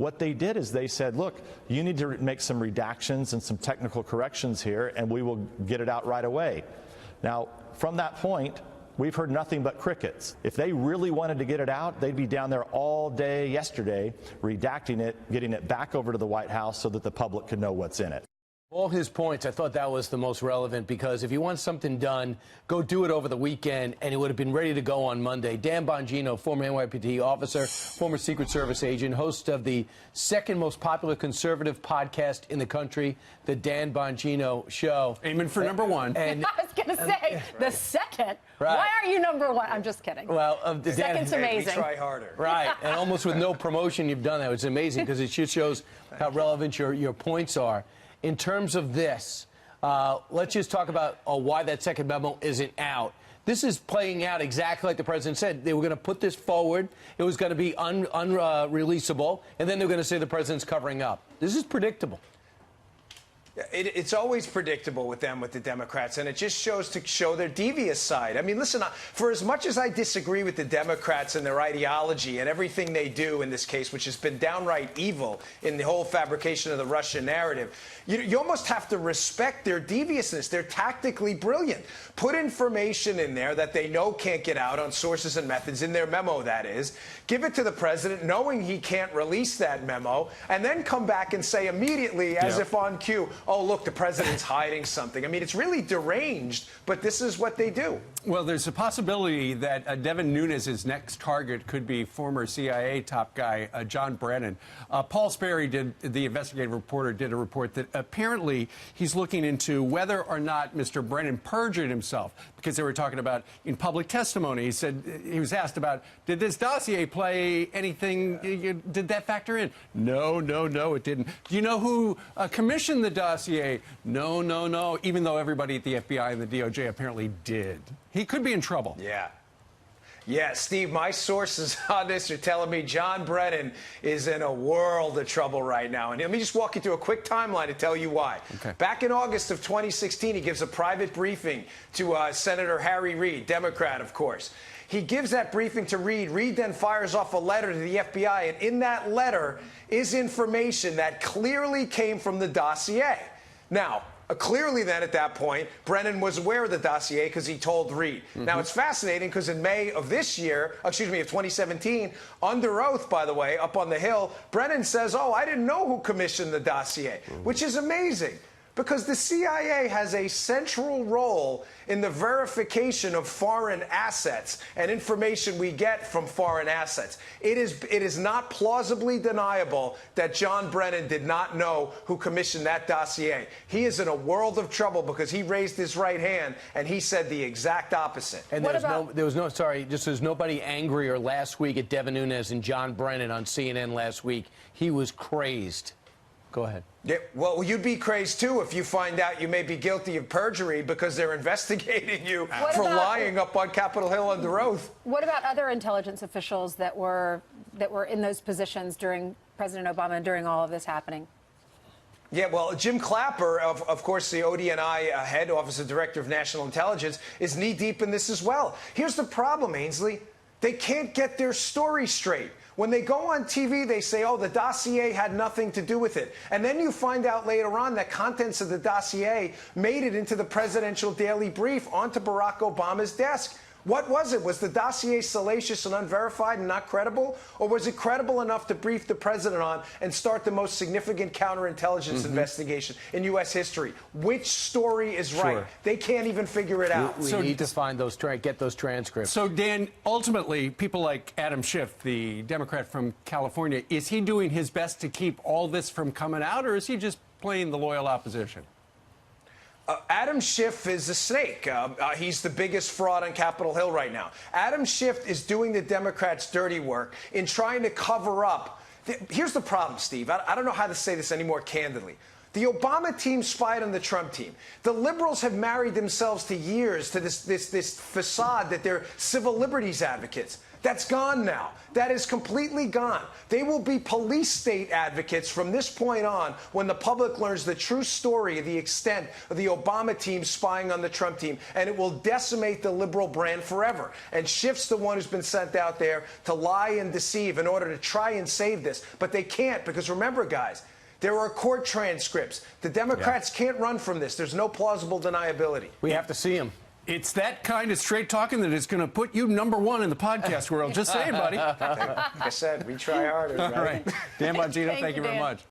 What they did is they said, look, you need to make some redactions and some technical corrections here, and we will get it out right away. Now, from that point, we've heard nothing but crickets. If they really wanted to get it out, they'd be down there all day yesterday, redacting it, getting it back over to the White House so that the public could know what's in it. All his points, I thought that was the most relevant, because if you want something done, go do it over the weekend, and it would have been ready to go on Monday. Dan Bongino, former NYPD officer, former Secret Service agent, host of the second most popular conservative podcast in the country, The Dan Bongino Show. Aiming for number one. And I was going to say, the second. Right. Why are you number one? I'm just kidding. Well, the second's amazing. Try harder. Right, and almost with no promotion, you've done that. It's amazing, because it just shows how relevant your points are. In terms of this, let's just talk about why that second memo isn't out. This is playing out exactly like the president said. They were going to put this forward. It was going to be unreleasable. And then they were going to say the president's covering up. This is predictable. It's always predictable with them, with the Democrats, and it just shows to show their devious side. I mean, listen, for as much as I disagree with the Democrats and their ideology and everything they do in this case, which has been downright evil in the whole fabrication of the Russian narrative, you almost have to respect their deviousness. They're tactically brilliant. Put information in there that they know can't get out on sources and methods, in their memo, that is. Give it to the president, knowing he can't release that memo, and then come back and say immediately, as if on cue, oh, look, the president's hiding something. I mean, it's really deranged, but this is what they do. Well, there's a possibility that Devin Nunes' next target could be former CIA top guy John Brennan. Paul Sperry, the investigative reporter, did a report that apparently he's looking into whether or not Mr. Brennan perjured himself, because they were talking about in public testimony. He said, he was asked about, did this dossier play anything? Did that factor in? No, it didn't. Do you know who commissioned the dossier? No, even though everybody at the FBI and the DOJ apparently did. He could be in trouble. Yeah, Steve, my sources on this are telling me John Brennan is in a world of trouble right now. And let me just walk you through a quick timeline to tell you why. Okay. Back in August of 2016, he gives a private briefing to Senator Harry Reid, Democrat, of course. He gives that briefing to Reid. Reid then fires off a letter to the FBI, and in that letter is information that clearly came from the dossier. Now, clearly then at that point, Brennan was aware of the dossier because he told Reid. Now, it's fascinating because in May of this year, of 2017, under oath, by the way, up on the Hill, Brennan says, oh, I didn't know who commissioned the dossier, which is amazing. Because the CIA has a central role in the verification of foreign assets and information we get from foreign assets. It is not plausibly deniable that John Brennan did not know who commissioned that dossier. He is in a world of trouble because he raised his right hand and he said the exact opposite. And there's nobody angrier last week at Devin Nunes and John Brennan on CNN last week. He was crazed. Go ahead. Yeah, well, you'd be crazed, too, if you find out you may be guilty of perjury because they're investigating you for lying up on Capitol Hill under oath. What about other intelligence officials that were in those positions during President Obama and during all of this happening? Yeah, well, Jim Clapper, of course, the ODNI head, Office of Director of National Intelligence, is knee-deep in this as well. Here's the problem, Ainsley. They can't get their story straight. When they go on TV, they say, oh, the dossier had nothing to do with it. And then you find out later on that contents of the dossier made it into the presidential daily brief onto Barack Obama's desk. What was it? Was the dossier salacious and unverified and not credible? Or was it credible enough to brief the president on and start the most significant counterintelligence investigation in U.S. history? Which story is right? They can't even figure it out. We need to find those, get those transcripts. So, Dan, ultimately, people like Adam Schiff, the Democrat from California, is he doing his best to keep all this from coming out, or is he just playing the loyal opposition? Adam Schiff is a snake. He's the biggest fraud on Capitol Hill right now. Adam Schiff is doing the Democrats' dirty work in trying to cover up. Here's the problem, Steve. I don't know how to say this any more candidly. The Obama team spied on the Trump team. The liberals have married themselves to years to this facade that they're civil liberties advocates. That's gone now. That is completely gone. They will be police state advocates from this point on when the public learns the true story of the extent of the Obama team spying on the Trump team, and it will decimate the liberal brand forever. And Schiff's the one who's been sent out there to lie and deceive in order to try and save this. But they can't, because remember, guys, there are court transcripts. The Democrats can't run from this. There's no plausible deniability. We have to see him. It's that kind of straight talking that is going to put you #1 in the podcast world. Just saying, buddy. Like I said, we try harder. All right. Dan Bongino, thank you very Dan. much.